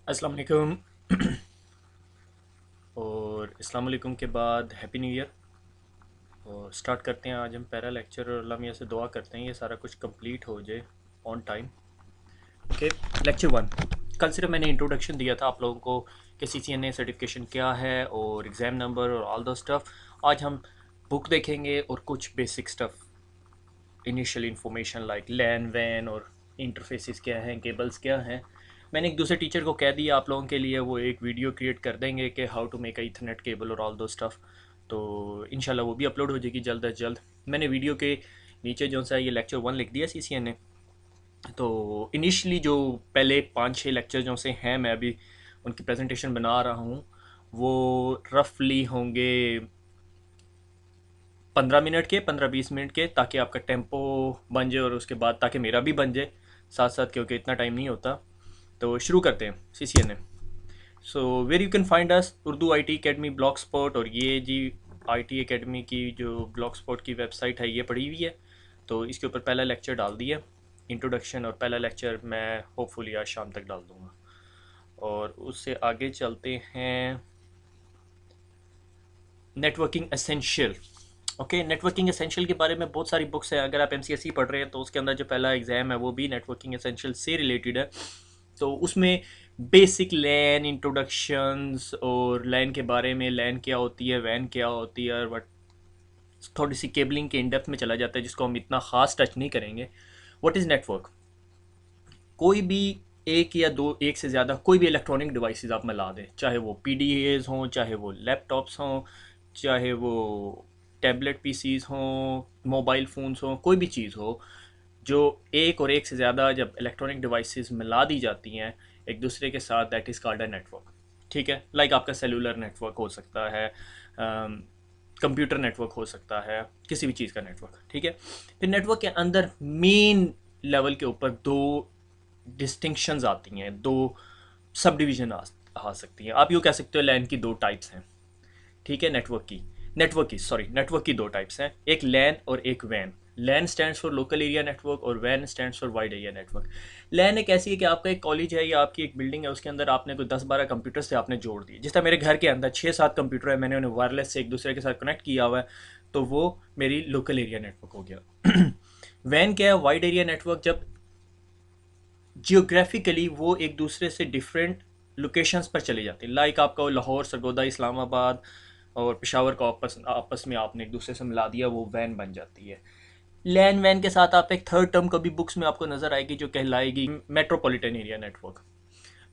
अस्सलाम वालेकुम। और अस्सलाम वालेकुम के बाद हैप्पी न्यू ईयर। और स्टार्ट करते हैं आज हम पहला लेक्चर और अल्लाह मियाँ से दुआ करते हैं ये सारा कुछ कंप्लीट हो जाए on time. Okay. Lecture one. कल सिर्फ मैंने इंट्रोडक्शन दिया था आप लोगों को कि CCNA सर्टिफिकेशन क्या है और एग्ज़ाम नंबर और ऑल द स्टफ। आज हम बुक देखेंगे और कुछ basic stuff, initial information like LAN वैन और इंटरफेसेस क्या हैं, केबल्स क्या हैं। मैंने एक दूसरे टीचर को कह दिया आप लोगों के लिए वो एक वीडियो क्रिएट कर देंगे कि how to make a ethernet cable और ऑल दो स्टफ। तो इंशाल्लाह वो भी अपलोड हो जाएगी जल्द अज जल्द। मैंने वीडियो के नीचे जो सा ये लेक्चर वन लिख दिया CCNA। तो इनिशली जो पहले 5-6 लेक्चर जो से हैं मैं अभी उनकी प्रेजेंटेशन बना रहा हूँ, वो रफली होंगे 15 मिनट के, 15-20 मिनट के, ताकि आपका टेम्पो बन जाए और उसके बाद ताकि मेरा भी बन जाए साथ साथ, क्योंकि इतना टाइम नहीं होता। तो शुरू करते हैं CCNA। So where you can find us Urdu IT academy blog spot. और ये जी IT अकेडमी की जो ब्लॉग स्पॉट की वेबसाइट है ये पड़ी हुई है। तो इसके ऊपर पहला लेक्चर डाल दिया इंट्रोडक्शन, और पहला लेक्चर मैं होपफुली आज शाम तक डाल दूँगा। और उससे आगे चलते हैं networking essential. Okay, networking essential के बारे में बहुत सारी बुक्स हैं। अगर आप MCSE पढ़ रहे हैं तो उसके अंदर जो पहला एग्ज़ाम है वो भी नेटवर्किंग एसेंशियल से रिलेटेड है। तो उसमें बेसिक लैन इंट्रोडक्शंस और लैन के बारे में, लैन क्या होती है, वैन क्या होती है, बट थोड़ी सी केबलिंग के इन डेप्थ में चला जाता है जिसको हम इतना ख़ास टच नहीं करेंगे। What is network? कोई भी एक या दो, एक से ज़्यादा कोई भी इलेक्ट्रॉनिक डिवाइसेस आप मिला दें, चाहे वो PDAs हों, चाहे वो लैपटॉप्स हों, चाहे वो टैबलेट PCs हों, मोबाइल फ़ोन्स हों, कोई भी चीज़ हो जो एक और एक से ज़्यादा जब इलेक्ट्रॉनिक डिवाइसेस मिला दी जाती हैं एक दूसरे के साथ, that is called a network. ठीक है, लाइक आपका सेलुलर नेटवर्क हो सकता है, कंप्यूटर नेटवर्क हो सकता है, किसी भी चीज़ का नेटवर्क। ठीक है, फिर नेटवर्क के अंदर मेन लेवल के ऊपर दो डिस्टिंक्शंस आती हैं, दो सब डिवीज़न आ सकती हैं। आप यूँ कह सकते हो लैन की दो टाइप्स हैं। ठीक है, नेटवर्क की दो टाइप्स हैं, एक लैन और एक वैन। LAN stands for local area network और वैन stands for wide area network. LAN एक ऐसी है कि आपका एक कॉलेज है या आपकी एक बिल्डिंग है, उसके अंदर आपने कोई 10-12 कंप्यूटर से आपने जोड़ दिए। जिस तरह मेरे घर के अंदर 6-7 कंप्यूटर है, मैंने उन्हें वायरलेस से एक दूसरे के साथ कनेक्ट किया हुआ है, तो वो मेरी लोकल एरिया नेटवर्क हो गया। वैन क्या है? Wide area network. जब जियोग्राफिकली वो एक दूसरे से डिफरेंट लोकेशंस पर चले जाते हैं, लाइक आपका लाहौर, सरगोदा, इस्लामाबाद और पेशावर को आपस आपस में आपने एक दूसरे से मिला दिया, वो वैन बन जाती है। लैन वैन के साथ आप एक थर्ड टर्म कभी बुक्स में आपको नजर आएगी जो कहलाएगी मेट्रोपॉलिटन एरिया नेटवर्क।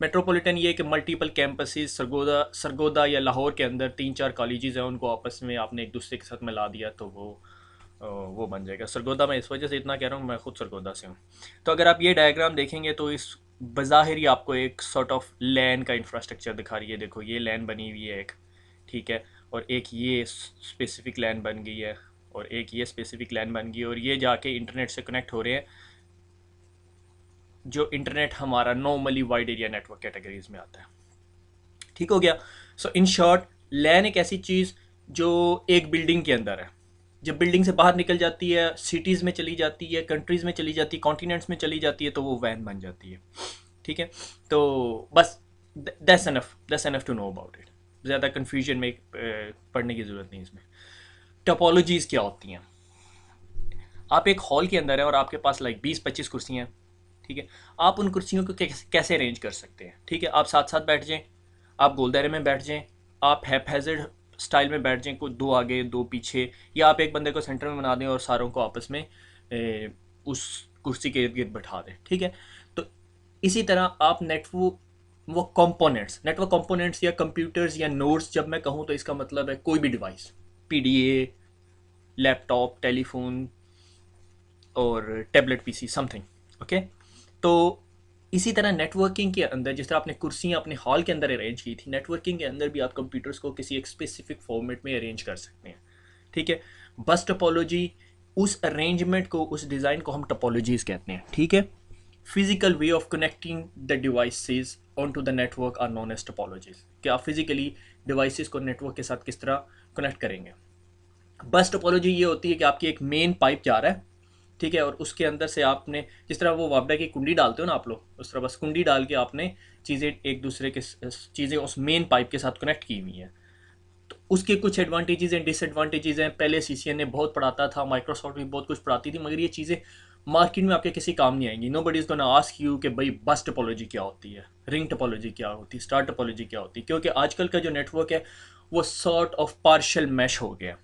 मेट्रोपॉलिटन ये कि मल्टीपल कैंपसेस, सरगोदा सरगोदा या लाहौर के अंदर 3-4 कॉलेजेस हैं, उनको आपस में आपने एक दूसरे के साथ मिला दिया तो वो बन जाएगा। सरगोदा मैं इस वजह से इतना कह रहा हूँ, मैं खुद सरगोदा से हूँ। तो अगर आप ये डायग्राम देखेंगे तो इस बज़ाहिर ही आपको एक सॉर्ट ऑफ लैन का इंफ्रास्ट्रक्चर दिखा रही है। देखो ये लैन बनी हुई है एक, ठीक है, और एक ये स्पेसिफिक लैन बन गई है, और एक ये स्पेसिफिक लैन बन गई, और ये जाके इंटरनेट से कनेक्ट हो रहे हैं, जो इंटरनेट हमारा normally wide area network categories में आता है। ठीक हो गया। सो इन शॉर्ट, लैन एक ऐसी चीज़ जो एक बिल्डिंग के अंदर है, जब बिल्डिंग से बाहर निकल जाती है, सिटीज़ में चली जाती है, कंट्रीज़ में चली जाती है, कॉन्टिनेंट्स में चली जाती है, तो वो वैन बन जाती है। ठीक है, तो बस that's enough to know about it. ज़्यादा कन्फ्यूजन में पढ़ने की ज़रूरत नहीं इसमें। टोपोलॉजीज़ क्या होती हैं? आप एक हॉल के अंदर हैं और आपके पास लाइक 20-25 कुर्सियाँ हैं। ठीक है, आप उन कुर्सियों को कैसे अरेंज कर सकते हैं? ठीक है, आप साथ साथ बैठ जाएं, आप गोल दायरे में बैठ जाएं, आप हैphazard स्टाइल में बैठ जाएं, कोई दो आगे दो पीछे, या आप एक बंदे को सेंटर में बना दें और सारों को आपस में उस कुर्सी के इर्द गिर्द बैठा दें। ठीक है, तो इसी तरह आप नेटवर्क कंपोनेंट्स या कंप्यूटर्स या नोड्स, जब मैं कहूँ तो इसका मतलब है कोई भी डिवाइस, PDA, लैपटॉप, टेलीफोन और टैबलेट PC समथिंग। ओके, तो इसी तरह नेटवर्किंग के अंदर जिस तरह आपने कुर्सियाँ अपने हॉल के अंदर अरेंज की थी, नेटवर्किंग के अंदर भी आप कंप्यूटर्स को किसी एक स्पेसिफिक फॉर्मेट में अरेंज कर सकते हैं। ठीक है, बस टोपोलॉजी, उस अरेंजमेंट को, उस डिज़ाइन को हम टोपोलॉजीज कहते हैं। ठीक है, physical way of connecting the devices on to the network are known as topologies, कि आप फिजिकली डिवाइसेस को नेटवर्क के साथ किस तरह कनेक्ट करेंगे। बस टोपोलॉजी ये होती है कि आपकी एक मेन पाइप जा रहा है, ठीक है, और उसके अंदर से आपने जिस तरह वो वापडा की कुंडी डालते हो ना आप लोग, उस तरह बस कुंडी डाल के आपने चीज़ें एक दूसरे के चीज़ें उस मेन पाइप के साथ कनेक्ट की हुई हैं। तो उसके कुछ एडवांटेजेस एंड डिसएडवांटेजेस हैं। पहले सीसीएन ने बहुत पढ़ाता था, माइक्रोसॉफ्ट भी बहुत कुछ पढ़ाती थी, मगर ये चीज़ें मार्केट में आपके किसी काम नहीं आएंगी। Nobody is gonna ask you कि भाई बस टोपोलॉजी क्या होती है, रिंग टोपोलॉजी क्या होती है, स्टार टोपोलॉजी क्या होती है, क्योंकि आजकल का जो नेटवर्क है वो सॉर्ट ऑफ पार्शियल मैश हो गया।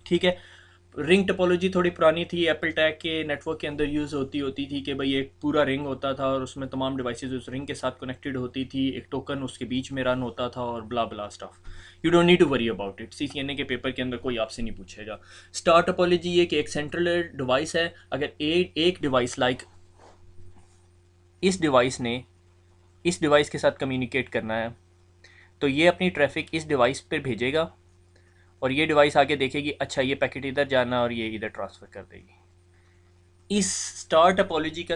ठीक है, रिंग टोपोलॉजी थोड़ी पुरानी थी, एप्पल टैग के नेटवर्क के अंदर यूज़ होती होती थी कि भाई एक पूरा रिंग होता था और उसमें तमाम डिवाइसेस उस रिंग के साथ कनेक्टेड होती थी, एक टोकन उसके बीच में रन होता था और blah blah stuff. You don't need to worry about it, CCNA के पेपर के अंदर कोई आपसे नहीं पूछेगा। स्टार टोपोलॉजी ये कि एक सेंट्रल डिवाइस है, अगर एक डिवाइस लाइक इस डिवाइस ने इस डिवाइस के साथ कम्युनिकेट करना है, तो ये अपनी ट्रैफिक इस डिवाइस पर भेजेगा और ये डिवाइस आगे देखेगी अच्छा ये पैकेट इधर जाना और ये इधर ट्रांसफ़र कर देगी। इस स्टार टोपोलॉजी का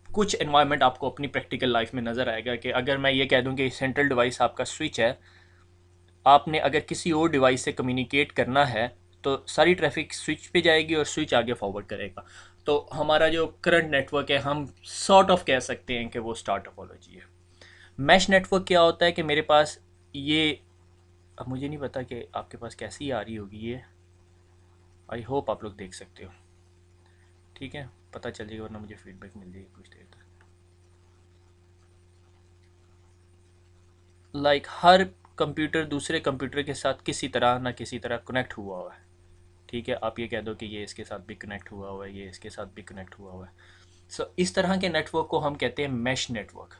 कुछ एनवायरनमेंट आपको अपनी प्रैक्टिकल लाइफ में नज़र आएगा कि अगर मैं ये कह दूं कि सेंट्रल डिवाइस आपका स्विच है, आपने अगर किसी और डिवाइस से कम्युनिकेट करना है तो सारी ट्रैफिक स्विच पे जाएगी और स्विच आगे फॉरवर्ड करेगा। तो हमारा जो करंट नेटवर्क है हम सॉर्ट ऑफ कह सकते हैं कि वो स्टार टोपोलॉजी है। मैश नेटवर्क क्या होता है कि मेरे पास ये, अब मुझे नहीं पता कि आपके पास कैसी आ रही होगी ये, आई होप आप लोग देख सकते हो। ठीक है, पता चल जाएगा वरना मुझे फीडबैक मिल जाएगी कुछ देर तक। हर कंप्यूटर दूसरे कंप्यूटर के साथ किसी तरह ना किसी तरह कनेक्ट हुआ हुआ है। ठीक है, आप ये कह दो कि ये इसके साथ भी कनेक्ट हुआ हुआ है, ये इसके साथ भी कनेक्ट हुआ हुआ है। सो इस तरह के नेटवर्क को हम कहते हैं मैश नेटवर्क।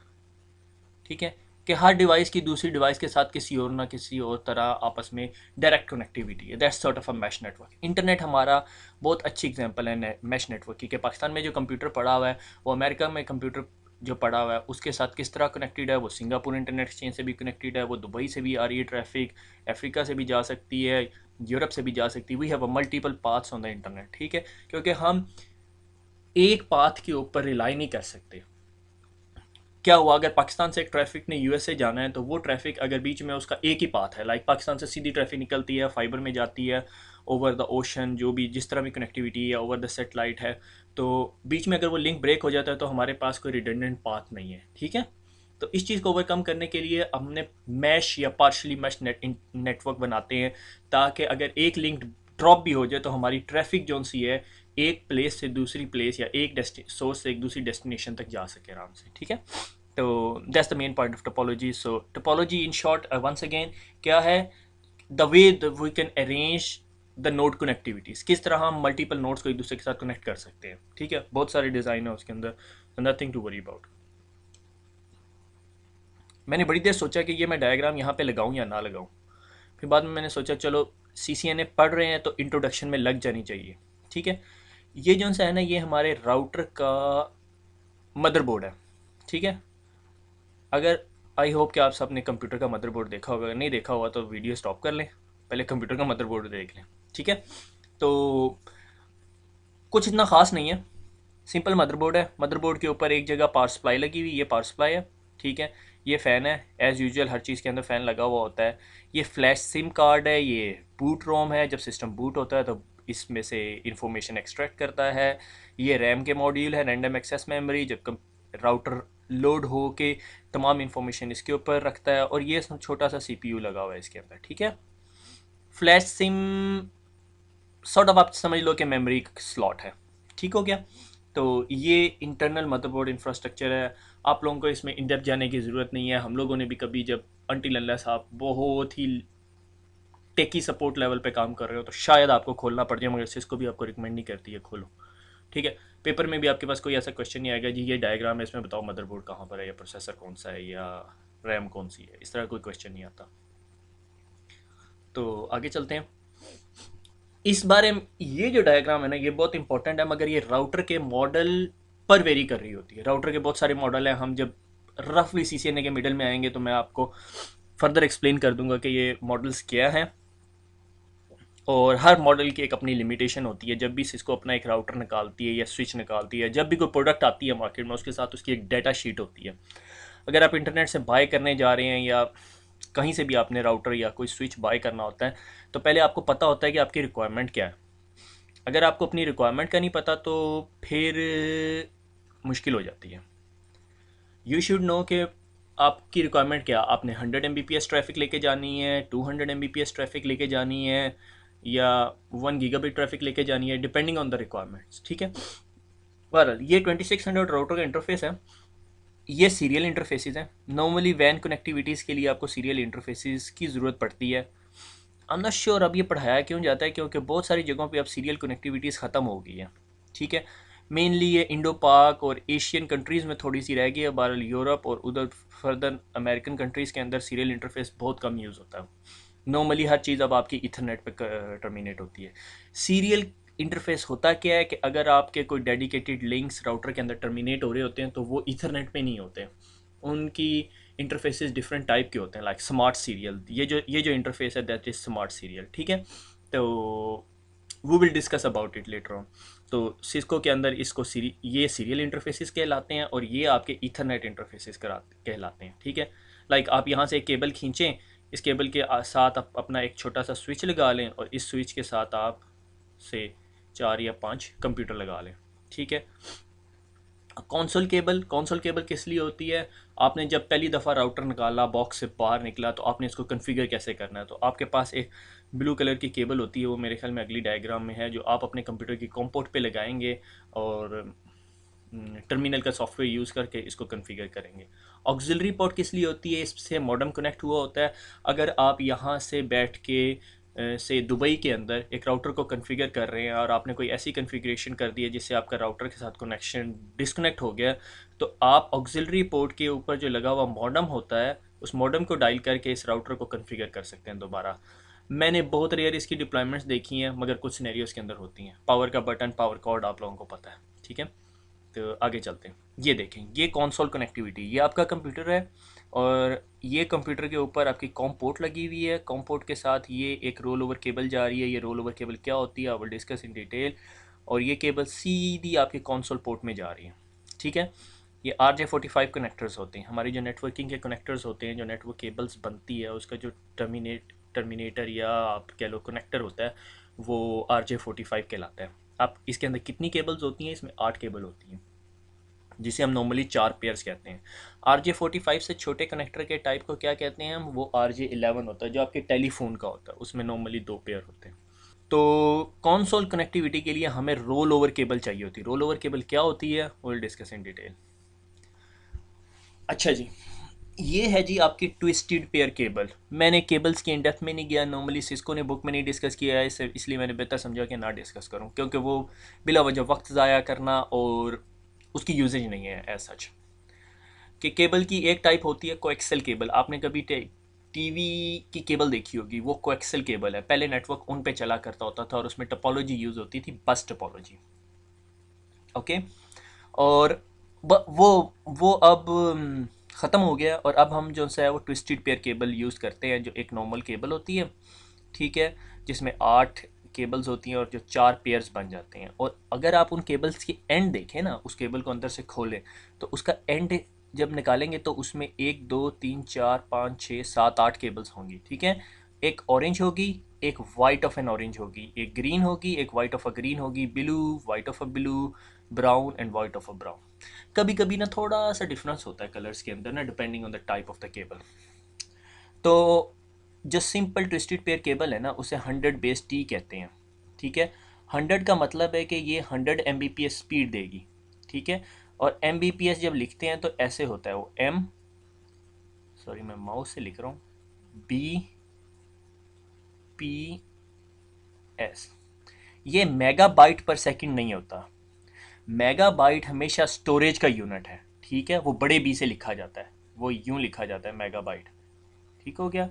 ठीक है, कि हर डिवाइस की दूसरी डिवाइस के साथ किसी और ना किसी और तरह आपस में डायरेक्ट कनेक्टिविटी है। That's sort of a mesh network. Internet हमारा बहुत अच्छी एग्जांपल है मैश नेटवर्क की, कि पाकिस्तान में जो कंप्यूटर पड़ा हुआ है वो अमेरिका में कंप्यूटर जो पड़ा हुआ है उसके साथ किस तरह कनेक्टेड है। वो सिंगापुर इंटरनेट एक्सचेंज से भी कनेक्टेड है, वो दुबई से भी आ रही है ट्रैफिक, अफ्रीका से भी जा सकती है, यूरोप से भी जा सकती है। We have a multiple paths on the internet. ठीक है, क्योंकि हम एक पाथ के ऊपर रिलाई नहीं कर सकते। क्या हुआ, अगर पाकिस्तान से एक ट्रैफिक ने यूएसए जाना है तो वो ट्रैफिक अगर बीच में उसका एक ही पाथ है, लाइक पाकिस्तान से सीधी ट्रैफिक निकलती है, फाइबर में जाती है, ओवर द ओशन जो भी जिस तरह भी कनेक्टिविटी है, ओवर द सेटेलाइट है, तो बीच में अगर वो लिंक ब्रेक हो जाता है तो हमारे पास कोई रिडंडेंट पाथ नहीं है। ठीक है, तो इस चीज़ को ओवरकम करने के लिए हमने मैश या पार्शली मैश नेटवर्क बनाते हैं, ताकि अगर एक लिंक ड्रॉप भी हो जाए तो हमारी ट्रैफिक जो सी है एक प्लेस से दूसरी प्लेस या एक सोर्स से एक दूसरी डेस्टिनेशन तक जा सके आराम से। ठीक है, तो that's the main point of topology. So topology in short once again क्या है, the way we can arrange the node connectivities, किस तरह हम मल्टीपल नोड्स को एक दूसरे के साथ कनेक्ट कर सकते हैं। ठीक है, बहुत सारे डिज़ाइन है उसके अंदर, नथिंग टू वरी अबाउट। मैंने बड़ी देर सोचा कि ये मैं डायग्राम यहाँ पे लगाऊँ या ना लगाऊँ, फिर बाद में मैंने सोचा चलो सीसीएनए पढ़ रहे हैं तो इंट्रोडक्शन में लग जानी चाहिए। ठीक है, ये जो सा है ना ये हमारे राउटर का मदरबोर्ड है। ठीक है, अगर आई होप कि आप सब ने कंप्यूटर का मदरबोर्ड देखा होगा, अगर नहीं देखा हुआ तो वीडियो स्टॉप कर लें, पहले कंप्यूटर का मदरबोर्ड देख लें। ठीक है, तो कुछ इतना ख़ास नहीं है, सिंपल मदरबोर्ड है। मदरबोर्ड के ऊपर एक जगह पावर सप्लाई लगी हुई, ये पावर सप्लाई है। ठीक है, ये फ़ैन है, एज़ यूजुअल हर चीज़ के अंदर फ़ैन लगा हुआ होता है। ये फ्लैश सिम कार्ड है, ये बूट रोम है, जब सिस्टम बूट होता है तो इसमें से इंफॉर्मेशन एक्सट्रैक्ट करता है। ये रैम के मॉड्यूल है, रैंडम एक्सेस मेमोरी, जब राउटर लोड हो के तमाम इंफॉर्मेशन इसके ऊपर रखता है। और ये छोटा सा सीपीयू लगा हुआ है इसके अंदर। ठीक है, फ्लैश सिम सॉर्ट ऑफ आप समझ लो कि मेमोरी स्लॉट है। ठीक हो गया, तो ये इंटरनल मदरबोर्ड इंफ्रास्ट्रक्चर है। आप लोगों को इसमें इन डेप्थ जाने की ज़रूरत नहीं है। हम लोगों ने भी कभी जब अंटिल अनलेस आप बहुत ही टेकी सपोर्ट लेवल पे काम कर रहे हो तो शायद आपको खोलना पड़ जाए, मगर सिस्को भी आपको रिकमेंड नहीं करती है खोलो। ठीक है, पेपर में भी आपके पास कोई ऐसा क्वेश्चन नहीं आएगा जी ये डायग्राम है इसमें बताओ मदरबोर्ड कहाँ पर है या प्रोसेसर कौन सा है या रैम कौन सी है, इस तरह कोई क्वेश्चन नहीं आता। तो आगे चलते हैं। इस बारे में ये जो डायग्राम है ना ये बहुत इंपॉर्टेंट है, मगर ये राउटर के मॉडल पर वेरी कर रही होती है। राउटर के बहुत सारे मॉडल हैं, हम जब रफली सीसीएनए के मिडल में आएंगे तो मैं आपको फर्दर एक्सप्लेन कर दूंगा कि ये मॉडल्स क्या हैं, और हर मॉडल की एक अपनी लिमिटेशन होती है। जब भी सिस्को अपना एक राउटर निकालती है या स्विच निकालती है, जब भी कोई प्रोडक्ट आती है मार्केट में उसके साथ उसकी एक डाटा शीट होती है। अगर आप इंटरनेट से बाय करने जा रहे हैं या कहीं से भी आपने राउटर या कोई स्विच बाय करना होता है तो पहले आपको पता होता है कि आपकी रिक्वायरमेंट क्या है। अगर आपको अपनी रिक्वायरमेंट का नहीं पता तो फिर मुश्किल हो जाती है। यू शुड नो कि आपकी रिक्वायरमेंट क्या, आपने 100 Mbps ट्रैफिक लेके जानी है, 200 Mbps ट्रैफिक लेके जानी है, या 1 गीगाबिट ट्रैफिक लेके जानी है, डिपेंडिंग ऑन द रिक्वायरमेंट्स, ठीक है। बहरहाल ये 2600 राउटर का इंटरफेस है, ये सीरियल इंटरफेसेस हैं। नॉर्मली वैन कनेक्टिविटीज़ के लिए आपको सीरियल इंटरफेसेस की ज़रूरत पड़ती है। आई एम नॉट श्योर अब ये पढ़ाया क्यों जाता है, क्योंकि बहुत सारी जगहों पे अब सीरियल कनेक्टिविटीज़ ख़त्म हो गई है, ठीक है। मेनली ये इंडो पाक और एशियन कंट्रीज़ में थोड़ी सी रह गई है, बहरहाल यूरोप और उधर फर्दर अमेरिकन कंट्रीज़ के अंदर सीरियल इंटरफेस बहुत कम यूज़ होता है। नॉर्मली हर चीज़ अब आपकी इथरनेट पे टर्मिनेट होती है। सीरियल इंटरफेस होता क्या है कि अगर आपके कोई डेडिकेटेड लिंक्स राउटर के अंदर टर्मिनेट हो रहे होते हैं तो वो इथरनेट पे नहीं होते, उनकी इंटरफेसेस डिफरेंट टाइप के होते हैं, लाइक स्मार्ट सीरियल। ये जो इंटरफेस है दैट इज़ स्मार्ट सीरियल, ठीक है। तो वो will discuss about it later on. तो सिस्को के अंदर इसको ये सीरियल इंटरफेसेस कहलाते हैं और ये आपके ईथरनेट इंटरफेसेस कहलाते हैं, ठीक है। लाइक आप यहाँ से एक केबल खींचें, इस केबल के साथ आप अपना एक छोटा सा स्विच लगा लें और इस स्विच के साथ आप से 4 या 5 कंप्यूटर लगा लें, ठीक है। कंसोल केबल किस लिए होती है, आपने जब पहली दफ़ा राउटर निकाला, बॉक्स से बाहर निकला, तो आपने इसको कॉन्फ़िगर कैसे करना है। तो आपके पास एक ब्लू कलर की केबल होती है, वो मेरे ख्याल में अगली डायग्राम में है, जो आप अपने कंप्यूटर की कॉम पोर्ट पे लगाएंगे और टर्मिनल का सॉफ्टवेयर यूज़ करके इसको कॉन्फ़िगर करेंगे। ऑक्सिलरी पोर्ट किस लिए होती है, इससे मॉडेम कनेक्ट हुआ होता है। अगर आप यहाँ से बैठ के से दुबई के अंदर एक राउटर को कॉन्फ़िगर कर रहे हैं और आपने कोई ऐसी कॉन्फ़िगरेशन कर दी है जिससे आपका राउटर के साथ कनेक्शन डिस्कनेक्ट हो गया, तो आप ऑक्सिलरी पोर्ट के ऊपर जो लगा हुआ मॉडेम होता है, उस मॉडेम को डायल करके इस राउटर को कॉन्फ़िगर कर सकते हैं दोबारा। मैंने बहुत रेयर इसकी डिप्लॉयमेंट्स देखी हैं, मगर कुछ सिनेरियोस के अंदर होती हैं। पावर का बटन, पावर कॉर्ड आप लोगों को पता है, ठीक है। तो आगे चलते हैं। ये देखें, ये कंसोल कनेक्टिविटी, ये आपका कंप्यूटर है और ये कंप्यूटर के ऊपर आपकी कॉम पोर्ट लगी हुई है। कॉम पोर्ट के साथ ये एक रोल ओवर केबल जा रही है। ये रोल ओवर केबल क्या होती है, I will discuss in detail. और ये केबल सीधी आपके कंसोल पोर्ट में जा रही है, ठीक है। ये RJ45 कनेक्टर्स होते हैं, हमारी जो नेटवर्किंग के कनेक्टर्स होते हैं, जो नेटवर्क केबल्स बनती है उसका जो टर्मिनेटर या आप कह लो कनेक्टर होता है, वो RJ45 कहलाता है। आप इसके अंदर कितनी केबल्स होती हैं, इसमें 8 केबल होती हैं, जिसे हम नॉर्मली 4 पेयर्स कहते हैं। RJ45 से छोटे कनेक्टर के टाइप को क्या कहते हैं हम, वो RJ11 होता है, जो आपके टेलीफोन का होता है, उसमें नॉर्मली 2 पेयर होते हैं। तो कंसोल कनेक्टिविटी के लिए हमें रोल ओवर केबल चाहिए होती है। रोल ओवर केबल क्या होती है, वो विल डिस्कस इन डिटेल। अच्छा जी, ये है जी आपकी ट्विस्टेड पेयर केबल। मैंने केबल्स की इन डेप्थ में नहीं गया, नॉर्मली सिस्को ने बुक में नहीं डिस्कस किया है, इसलिए मैंने बेहतर समझा कि ना डिस्कस करूं, क्योंकि वो बिला वजह वक्त ज़ाया करना और उसकी यूजेज नहीं है एज सच। कि केबल की एक टाइप होती है कोएक्सल केबल। आपने कभी टीवी की केबल देखी होगी, वो कोएक्सल केबल है। पहले नेटवर्क उन पे चला करता होता था और उसमें टोपोलॉजी यूज़ होती थी, बस टोपोलॉजी, ओके। और वो अब ख़त्म हो गया और अब हम जो है वो ट्विस्टेड पेयर केबल यूज़ करते हैं, जो एक नॉर्मल केबल होती है, ठीक है, जिसमें 8 केबल्स होती हैं और जो 4 पेयर्स बन जाते हैं। और अगर आप उन केबल्स की एंड देखें ना, उस केबल को अंदर से खोलें, तो उसका एंड जब निकालेंगे तो उसमें 1 2 3 4 5 6 7 8 केबल्स होंगी, ठीक है। एक ऑरेंज होगी, एक वाइट ऑफ एन ऑरेंज होगी, एक ग्रीन होगी, एक वाइट ऑफ अ ग्रीन होगी, blue, white of a blue, brown and white of a brown. कभी कभी ना थोड़ा सा डिफरेंस होता है कलर्स के अंदर ना, depending on the type of the cable. तो जो सिंपल ट्विस्टेड पेयर केबल है ना, उसे 100 बेस टी कहते हैं, ठीक है। 100 का मतलब है कि ये 100 Mbps स्पीड देगी, ठीक है। और Mbps जब लिखते हैं तो ऐसे होता है, वो सॉरी मैं माउस से लिख रहा हूँ, BPS। ये मेगाबाइट पर सेकंड नहीं होता। मेगाबाइट हमेशा स्टोरेज का यूनिट है, ठीक है। वो बड़े बी से लिखा जाता है, वो यूं लिखा जाता है मेगाबाइट, ठीक हो गया।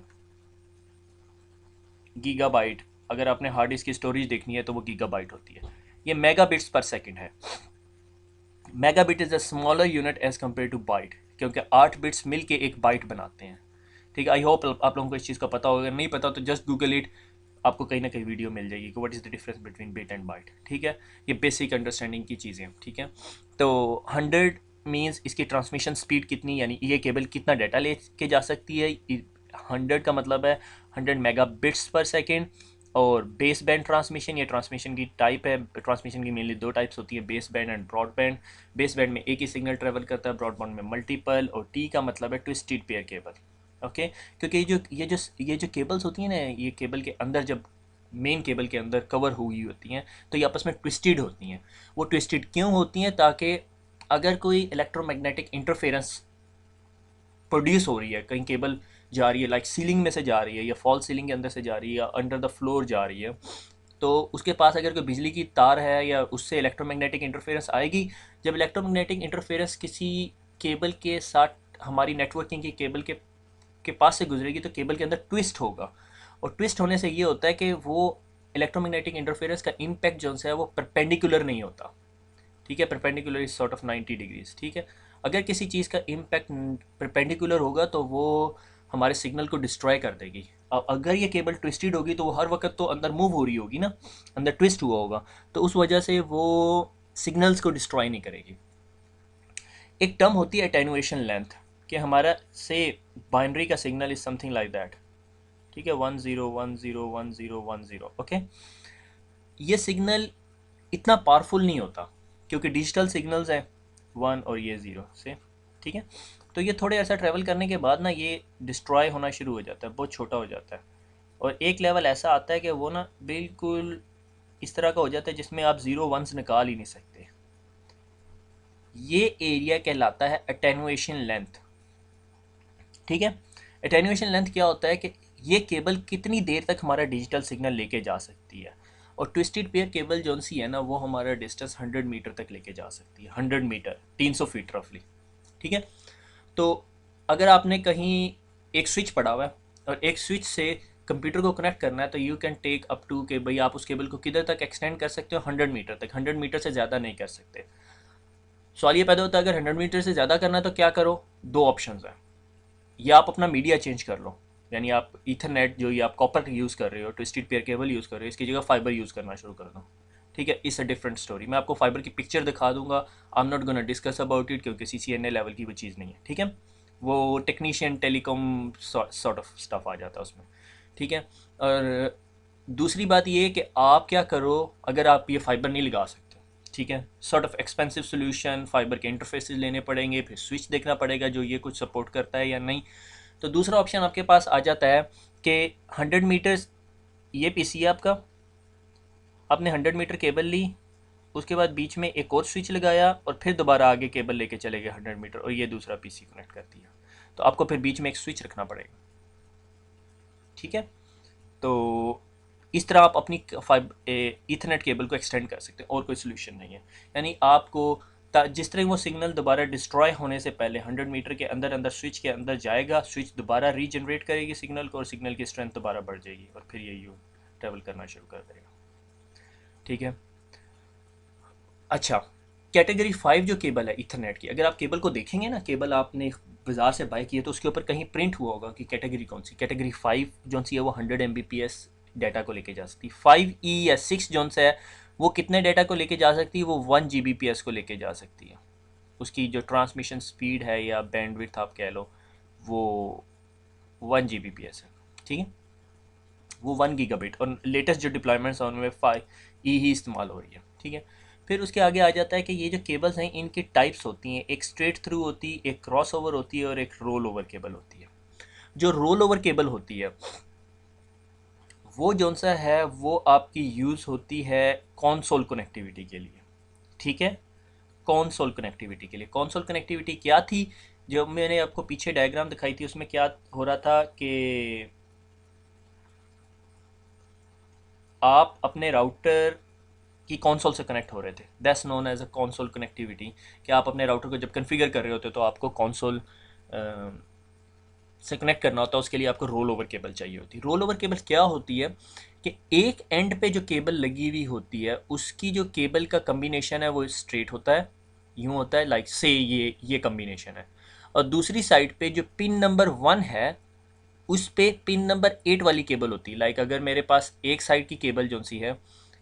गीगाबाइट, अगर आपने हार्ड डिस्क की स्टोरेज देखनी है तो वो गीगाबाइट होती है। ये मेगाबिट्स पर सेकंड है। Megabit is a smaller unit as compare to byte, क्योंकि 8 बिट्स मिल के एक बाइट बनाते हैं, ठीक है। आई होप आप लोगों को इस चीज़ का पता होगा, नहीं पता तो जस्ट गूगल इट, आपको कहीं ना कहीं वीडियो मिल जाएगी कि what is the difference between bit and byte, ठीक है। ये बेसिक अंडरस्टैंडिंग की चीज़ें, ठीक है। तो 100 मीन्स इसकी ट्रांसमिशन स्पीड कितनी, यानी ये केबल कितना डाटा ले के जा सकती है। 100 का मतलब है 100 मेगा बिट्स पर सेकेंड। और बेस बैंड ट्रांसमिशन, ये ट्रांसमिशन की टाइप है। ट्रांसमिशन की मेनली दो टाइप्स होती है, base band and broadband. Base band में एक ही सिग्नल ट्रेवल करता है, ब्रॉडबैंड में मल्टीपल, और टी का मतलब है ट्विस्टेड पेयर केबल। ओके, क्योंकि ये जो केबल्स होती हैं ना, ये केबल के अंदर जब मेन केबल के अंदर कवर हुई होती हैं तो ये आपस में ट्विस्टेड होती हैं। वो ट्विस्टेड क्यों होती हैं? ताकि अगर कोई इलेक्ट्रोमैग्नेटिक इंटरफेरेंस प्रोड्यूस हो रही है, कहीं केबल जा रही है, लाइक सीलिंग में से जा रही है या फॉल सीलिंग के अंदर से जा रही है या अंडर द फ्लोर जा रही है, तो उसके पास अगर कोई बिजली की तार है या उससे इलेक्ट्रोमैग्नेटिक इंटरफेरेंस आएगी। जब इलेक्ट्रोमैग्नेटिक इंटरफेरेंस किसी केबल के साथ हमारी नेटवर्किंग की केबल के पास से गुजरेगी तो केबल के अंदर ट्विस्ट होगा, और ट्विस्ट होने से ये होता है कि वो इलेक्ट्रोमैग्नेटिक इंटरफेरेंस का इम्पैक्ट जो है वो परपेंडिकुलर नहीं होता। ठीक है, perpendicular is sort of 90 degrees. ठीक है, अगर किसी चीज़ का इम्पैक्ट परपेंडिकुलर होगा तो वो हमारे सिग्नल को डिस्ट्रॉय कर देगी। अब अगर ये केबल ट्विस्टेड होगी तो वो हर वक्त तो अंदर मूव हो रही होगी ना, अंदर ट्विस्ट हुआ होगा, तो उस वजह से वो सिग्नल्स को डिस्ट्रॉय नहीं करेगी। एक टर्म होती है एटेनुएशन लेंथ, कि हमारा से बाइनरी का signal is something like that. ठीक है, 10 10 10 10। ओके, ये सिग्नल इतना पावरफुल नहीं होता क्योंकि डिजिटल सिग्नल्स हैं 1 और ये 0 से। ठीक है, तो ये थोड़े ऐसा ट्रैवल करने के बाद ना ये डिस्ट्रॉय होना शुरू हो जाता है, बहुत छोटा हो जाता है, और एक लेवल ऐसा आता है कि वो ना बिल्कुल इस तरह का हो जाता है जिसमें आप 0 1s निकाल ही नहीं सकते। ये एरिया कहलाता है अटेनुएशन लेंथ। ठीक है, अटेनुएशन लेंथ क्या होता है कि ये केबल कितनी देर तक हमारा डिजिटल सिग्नल लेके जा सकती है। और ट्विस्टेड पेयर केबल जो सी है ना, वो हमारा डिस्टेंस 100 मीटर तक लेके जा सकती है, 100 मीटर, 300 फीट रफली। ठीक है, तो अगर आपने कहीं एक स्विच पड़ा हुआ है और एक स्विच से कंप्यूटर को कनेक्ट करना है, तो you can take up to के भाई आप उस केबल को किधर तक एक्सटेंड कर सकते हो, 100 मीटर तक। 100 मीटर से ज़्यादा नहीं कर सकते। सवाल ये पैदा होता है, अगर 100 मीटर से ज़्यादा करना है तो क्या करो? दो ऑप्शन हैं, या आप अपना मीडिया चेंज कर लो, यानी आप ईथरनेट जो ये आप कॉपर यूज़ कर रहे हो, ट्विस्टेड पेयर केबल यूज़ कर रहे हो, इसकी जगह फाइबर यूज़ करना शुरू कर दो। ठीक है, इट्स अ डिफरेंट स्टोरी। मैं आपको फाइबर की पिक्चर दिखा दूंगा, I am not gonna discuss about it, क्योंकि CCNA लेवल की वो चीज़ नहीं है। ठीक है, वो technician telecom sort of stuff आ जाता है उसमें। ठीक है, और दूसरी बात ये है कि आप क्या करो अगर आप ये फाइबर नहीं लगा सकते। ठीक है, sort of expensive solution, fibre के इंटरफेसेस लेने पड़ेंगे, फिर स्विच देखना पड़ेगा जो ये कुछ सपोर्ट करता है या नहीं। तो दूसरा ऑप्शन आपके पास आ जाता है कि 100 मीटर्स, ये पीसी है आपका, आपने 100 मीटर केबल ली, उसके बाद बीच में एक और स्विच लगाया और फिर दोबारा आगे केबल लेके चले गए 100 मीटर, और ये दूसरा पीसी कनेक्ट कर दिया, तो आपको फिर बीच में एक स्विच रखना पड़ेगा। ठीक है, तो इस तरह आप अपनी ईथरनेट केबल को एक्सटेंड कर सकते हैं, और कोई सोल्यूशन नहीं है। यानी आपको जिस तरह वो सिग्नल दोबारा डिस्ट्रॉय होने से पहले 100 मीटर के अंदर अंदर स्विच के अंदर जाएगा, स्विच दोबारा रीजनरेट करेगी सिग्नल को, और सिग्नल की स्ट्रेंथ दोबारा बढ़ जाएगी, और फिर ये यू ट्रेवल करना शुरू कर देगा। ठीक है, अच्छा, कैटेगरी 5 जो केबल है ईथरनेट की, अगर आप केबल को देखेंगे ना, केबल आपने बाज़ार से बाई की है तो उसके ऊपर कहीं प्रिंट हुआ होगा कि कैटेगरी कौन सी। कैटेगरी 5 जो सी है वो 100 Mbps डाटा को लेके जा सकती है। 5E या 6 जो सा है वो कितने डाटा को लेके जा सकती है? वो 1 Gbps को लेके जा सकती है। उसकी जो ट्रांसमिशन स्पीड है या बैंडविड्थ आप कह लो, वो 1 Gbps है। ठीक है, वो 1 गीगाबिट, और लेटेस्ट जो डिप्लॉयमेंट्स हैं उनमें 5E ही इस्तेमाल हो रही है। ठीक है, फिर उसके आगे आ जाता है कि ये जो केबल्स हैं इनकी टाइप्स होती हैं, एक स्ट्रेट थ्रू होती है, एक क्रॉस ओवर होती है, और एक रोल ओवर केबल होती है। जो रोल ओवर केबल होती है वो जौन सा है वो आपकी यूज़ होती है कॉन्सोल कनेक्टिविटी के लिए। ठीक है, कॉन्सोल कनेक्टिविटी के लिए। कॉन्सोल कनेक्टिविटी क्या थी? जो मैंने आपको पीछे डायग्राम दिखाई थी उसमें क्या हो रहा था कि आप अपने राउटर की कॉन्सोल से कनेक्ट हो रहे थे, that's known as a console connectivity. कि आप अपने राउटर को जब कॉन्फ़िगर कर रहे होते तो आपको कॉन्सोल से कनेक्ट करना होता है, उसके लिए आपको रोल ओवर केबल चाहिए होती है। रोल ओवर केबल क्या होती है कि एक एंड पे जो केबल लगी हुई होती है उसकी जो केबल का कम्बिनेशन है वो स्ट्रेट होता है, यूँ होता है, लाइक से ये कम्बिनेशन है, और दूसरी साइड पे जो पिन नंबर 1 है उस पे पिन नंबर 8 वाली केबल होती है। लाइक अगर मेरे पास एक साइड की केबल जो सी है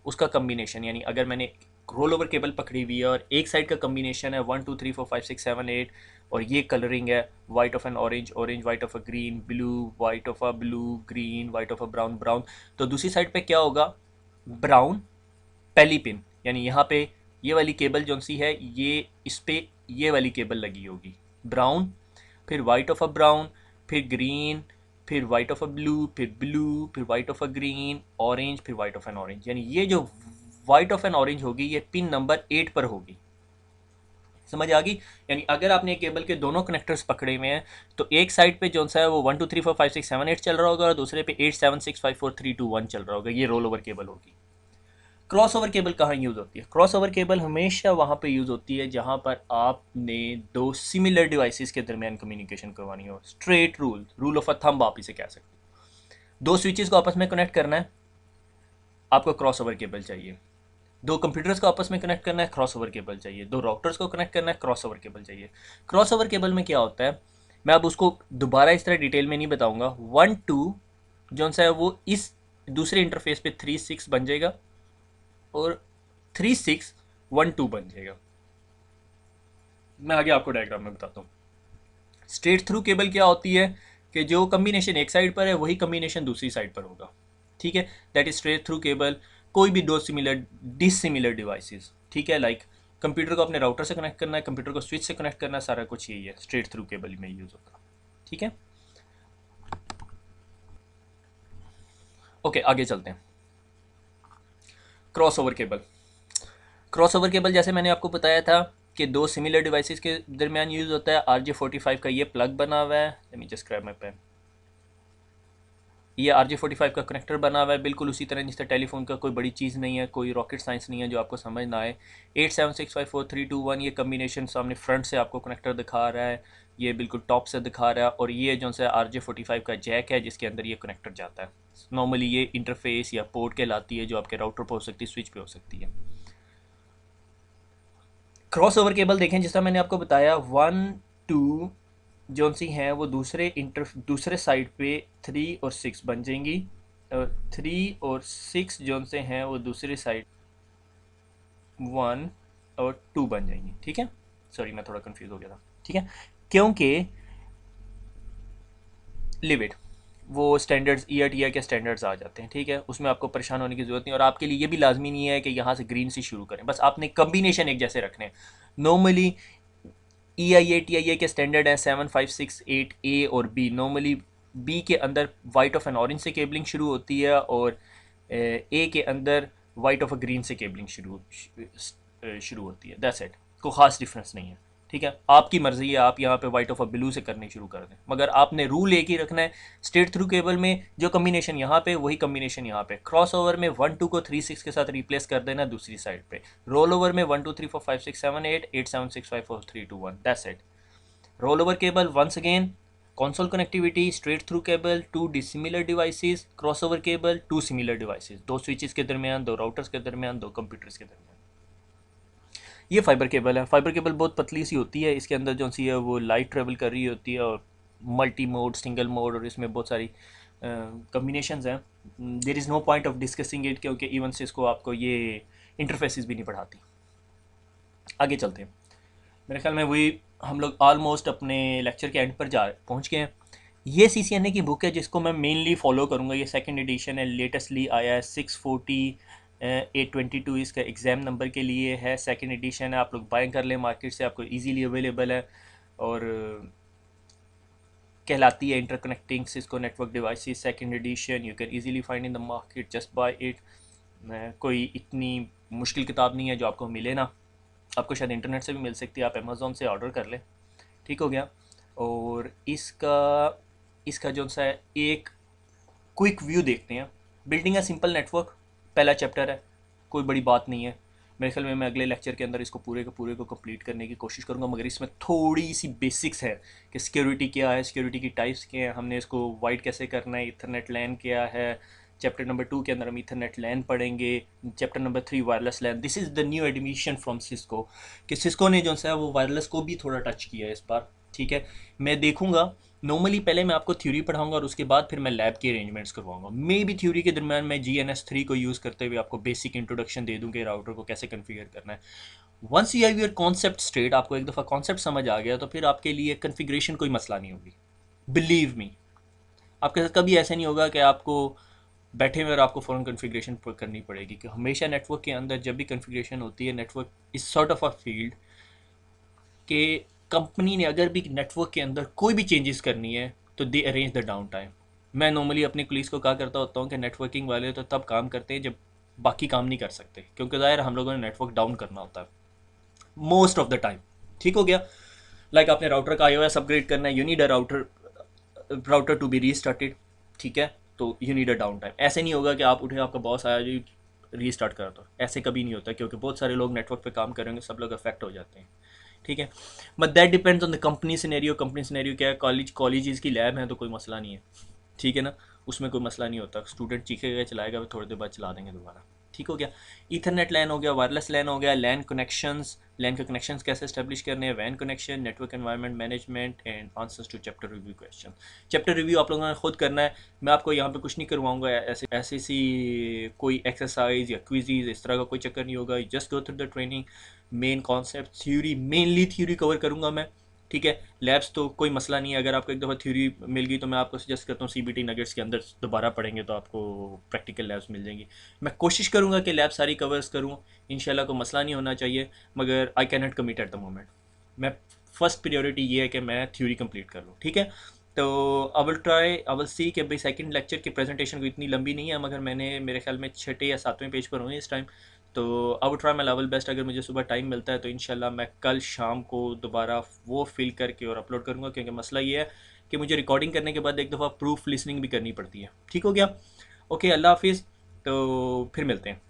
उसका कम्बिनेशन, यानी अगर मैंने रोल ओवर केबल पकड़ी हुई है और एक साइड का कम्बिनेशन है 1 2 3 4 5 6 7 8 और ये कलरिंग है white of N orange, orange white of a green, blue white of a blue, green white of a brown, brown. तो दूसरी साइड पे क्या होगा, ब्राउन पहली पिन, यानी यहाँ पे ये वाली केबल जो सी है ये इस पे ये वाली केबल लगी होगी, ब्राउन, फिर वाइट ऑफ अ ब्राउन, फिर ग्रीन, फिर वाइट ऑफ अ ब्लू, फिर ब्लू, फिर white of a green, orange, फिर वाइट ऑफ एन ऑरेंज। यानी ये जो वाइट ऑफ एन ऑरेंज होगी ये पिन नंबर 8 पर होगी। समझ आ गई? यानी अगर आपने केबल के दोनों कनेक्टर्स पकड़े हुए हैं तो एक साइड पे जो सा है वो 1 2 3 4 5 6 7 8 चल रहा होगा और दूसरे पे 8 7 6 5 4 3 2 1 चल रहा होगा। ये रोल ओवर केबल होगी। क्रॉस ओवर केबल कहाँ यूज़ होती है? क्रॉस ओवर केबल हमेशा वहाँ पे यूज़ होती है जहाँ पर आपने दो सिमिलर डिवाइसेस के दरमियान कम्युनिकेशन करवानी हो। Straight rule, rule of a thumb आप इसे कह सकते हो। दो स्विचेस को आपस में कनेक्ट करना है, आपको क्रॉस ओवर केबल चाहिए। दो कंप्यूटर्स को आपस में कनेक्ट करना है, क्रॉस ओवर केबल चाहिए। दो राउटर्स को कनेक्ट करना है, क्रॉस ओवर केबल चाहिए। क्रॉस ओवर केबल में क्या होता है, मैं अब उसको दोबारा इस तरह डिटेल में नहीं बताऊंगा। 1 2 जो सा है वो इस दूसरे इंटरफेस पे 3 6 बन जाएगा और 3 6 1 2 बन जाएगा। मैं आगे आपको डायग्राम में बताता हूँ। स्ट्रेट थ्रू केबल क्या होती है कि जो कम्बिनेशन एक साइड पर है वही कम्बिनेशन दूसरी साइड पर होगा। ठीक है, that is straight through cable. कोई भी दो सिमिलर डिसिमिलर डिवाइसेस, ठीक है, लाइक कंप्यूटर को अपने राउटर से कनेक्ट करना है, कंप्यूटर को स्विच से कनेक्ट करना है, सारा कुछ यही है, स्ट्रेट थ्रू केबल में यूज होगा। ठीक है, ओके आगे चलते हैं। Cross over cable. Cross over cable जैसे मैंने आपको बताया था कि दो सिमिलर डिवाइसेस के दरमियान यूज़ होता है। RJ45 का ये प्लग बना हुआ है, let me just grab my pen. ये RJ45 का कनेक्टर बना हुआ है, बिल्कुल उसी तरह जिस तरह टेलीफोन का, कोई बड़ी चीज़ नहीं है, कोई रॉकेट साइंस नहीं है जो आपको समझ ना आए। 87654 321 ये कम्बिनेशन सामने फ्रंट से आपको कनेक्टर दिखा रहा है, ये बिल्कुल टॉप से दिखा रहा है, और ये जो सा RJ45 का जैक है जिसके अंदर ये कनेक्टर जाता है। नॉर्मली ये इंटरफेस या पोर्ट कहलाती है जो आपके राउटर पर हो सकती है, स्विच पे हो सकती है। क्रॉस ओवर केबल देखें, जिस तरह मैंने आपको बताया 1 2 जौन सी हैं वो दूसरे साइड पे 3 और 6 बन जाएंगी, और 3 और 6 जौन से हैं वो दूसरी साइड 1 और 2 बन जाएंगी। ठीक है, सॉरी मैं थोड़ा कंफ्यूज हो गया था। ठीक है, क्योंकि लिमिट वो स्टैंडर्ड्स ERTI के स्टैंडर्ड्स आ जाते हैं। ठीक है, उसमें आपको परेशान होने की ज़रूरत नहीं, और आपके लिए ये भी लाजमी नहीं है कि यहाँ से ग्रीन से शुरू करें, बस आपने कम्बिनेशन एक जैसे रखने हैं। नॉर्मली EIA TIA के स्टैंडर्ड हैं 7568A और B। नॉर्मली B के अंदर वाइट ऑफ एन ऑरेंज से केबलिंग शुरू होती है और A के अंदर वाइट ऑफ अ ग्रीन से केबलिंग शुरू होती है। दैट्स इट, कोई ख़ास डिफरेंस नहीं है। ठीक है, आपकी मर्ज़ी है, आप यहाँ पे वाइट ऑफ अ ब्लू से करनी शुरू कर दें, मगर आपने रूल एक ही रखना है। स्ट्रेट थ्रू केबल में जो कम्बिनेशन यहाँ पे वही कम्बिनेशन यहाँ पे। क्रॉस ओवर में 1 2 को 3 6 के साथ रिप्लेस कर देना दूसरी साइड पे। रोल ओवर में 1 2 3 4 5 6 7 8 8 7 6 5 4 3 2 1, that's it. Roll over cable once again, console connectivity, straight through cable, two dissimilar devices, crossover cable, two similar devices, दो स्विचेस के दरमियान, दो राउटर्स के दरमियान, दो कंप्यूटर्स के दरमियान। ये फाइबर केबल है। फाइबर केबल बहुत पतली सी होती है, इसके अंदर जो सी है वो लाइट ट्रेवल कर रही होती है और मल्टी मोड, सिंगल मोड, और इसमें बहुत सारी कम्बिनेशंस हैं। There is no point of discussing it, क्योंकि इवन से इसको आपको ये इंटरफेसिस भी नहीं पढ़ाती। आगे चलते हैं। मेरे ख्याल में वही हम लोग ऑलमोस्ट अपने लेक्चर के एंड पर जा पहुंच गए हैं। ये CCNA की बुक है जिसको मैं मेनली फॉलो करूँगा। ये सेकंड एडिशन है, लेटेस्टली आया है, 640 822 इसका एग्ज़ाम नंबर के लिए है, सेकंड एडिशन है। आप लोग बाय कर लें मार्केट से, आपको इजीली अवेलेबल है, और कहलाती है interconnecting Cisco network devices second edition. You can easily find in the market, just by it. कोई इतनी मुश्किल किताब नहीं है जो आपको मिले ना, आपको शायद इंटरनेट से भी मिल सकती है, आप अमेज़ोन से ऑर्डर कर लें। ठीक हो गया। और इसका जो सा है एक क्विक व्यू देखते हैं। बिल्डिंग अ सिंपल नेटवर्क पहला चैप्टर है, कोई बड़ी बात नहीं है। मेरे ख्याल में मैं अगले लेक्चर के अंदर इसको पूरे को कंप्लीट करने की कोशिश करूँगा, मगर इसमें थोड़ी सी बेसिक्स है कि सिक्योरिटी क्या है, सिक्योरिटी की टाइप्स क्या हैं, हमने इसको वाइड कैसे करना है, इथरनेट लैन क्या है। चैप्टर नंबर 2 के अंदर हम इथरनेट लैन पढ़ेंगे। Chapter number 3 wireless LAN. This is the new admission from Cisco, कि सिस्को ने जो है वो वायरलेस को भी थोड़ा टच किया है इस बार। ठीक है, मैं देखूंगा। नॉर्मली पहले मैं आपको थ्योरी पढ़ाऊंगा और उसके बाद फिर मैं लैब के अरेंजमेंट्स करवाऊंगा। मे भी थ्योरी के दरम्यान मैं GNS3 को यूज़ करते हुए आपको बेसिक इंट्रोडक्शन दे दूँ कि राउटर को कैसे कन्फिगर करना है। Once you have your concept straight, आपको एक दफ़ा कॉन्सेप्ट समझ आ गया तो फिर आपके लिए कन्फिग्रेशन कोई मसला नहीं होगी। बिलीव मी, आपके साथ कभी ऐसा नहीं होगा कि आपको बैठे हुए और आपको फ़ौरन कन्फिग्रेशन करनी पड़ेगी। कि हमेशा नेटवर्क के अंदर जब भी कन्फिग्रेशन होती है, network is sort of a field कि कंपनी ने अगर भी नेटवर्क के अंदर कोई भी चेंजेस करनी है तो दे अरेंज द डाउन टाइम। मैं नॉर्मली अपने पुलिस को कहा करता होता हूँ कि नेटवर्किंग वाले तो तब काम करते हैं जब बाकी काम नहीं कर सकते, क्योंकि ज़ाहिर हम लोगों ने नेटवर्क डाउन करना होता है मोस्ट ऑफ द टाइम। ठीक हो गया। लाइक आपने राउटर का iOS अपग्रेड करना है, you need a router to be restarted. ठीक है, तो you need a down time. ऐसे नहीं होगा कि आप उठे आपका बॉस आया जी रीस्टार्ट कर दो, ऐसे कभी नहीं होता, क्योंकि बहुत सारे लोग नेटवर्क पे काम करेंगे, सब लोग अफेक्ट हो जाते हैं। ठीक है, but that depends on the company scenario. Company scenario क्या है, कॉलेज की लैब है तो कोई मसला नहीं है। ठीक है ना, उसमें कोई मसला नहीं होता, स्टूडेंट चीखेगा चलाएगा, फिर थोड़ी देर बाद चला देंगे दोबारा। ठीक हो गया। ईथरनेट लैन हो गया, वायरलेस लैन हो गया, लैन कनेक्शंस, लैन के कनेक्शंस कैसे स्टैब्लिश करने हैं, वैन connection, network environment management and answers to chapter review question. Chapter review आप लोगों ने खुद करना है, मैं आपको यहाँ पे कुछ नहीं करवाऊंगा। ऐसे ऐसे सी कोई एक्सरसाइज या क्विजीज इस तरह का कोई चक्कर नहीं होगा। Just go through the training, main concept theory, mainly theory cover करूँगा मैं। ठीक है, लैब्स तो कोई मसला नहीं है, अगर आपको एक दफ़ा थ्योरी मिल गई तो मैं आपको सजेस्ट करता हूँ CBT नगेट्स के अंदर दोबारा पढ़ेंगे तो आपको प्रैक्टिकल लैब्स मिल जाएंगी। मैं कोशिश करूँगा कि लैब सारी कवर्स करूँ, इंशाल्लाह को मसला नहीं होना चाहिए, मगर I can not commit at the moment. मैं फर्स्ट प्रायोरिटी ये है कि मैं थ्योरी कंप्लीट कर लूँ। ठीक है, तो आई विल सी कि भाई सेकंड लेक्चर की प्रेजेंटेशन को इतनी लंबी नहीं है, मगर मैंने मेरे ख्याल में 6 या 7वें पेज पर हूँ इस टाइम। तो I would try my level best. अगर मुझे सुबह टाइम मिलता है तो इंशाल्लाह मैं कल शाम को दोबारा वो फिल करके और अपलोड करूँगा, क्योंकि मसला ये है कि मुझे रिकॉर्डिंग करने के बाद एक दफ़ा प्रूफ लिसनिंग भी करनी पड़ती है। ठीक हो गया। ओके, अल्लाह हाफिज़। तो फिर मिलते हैं।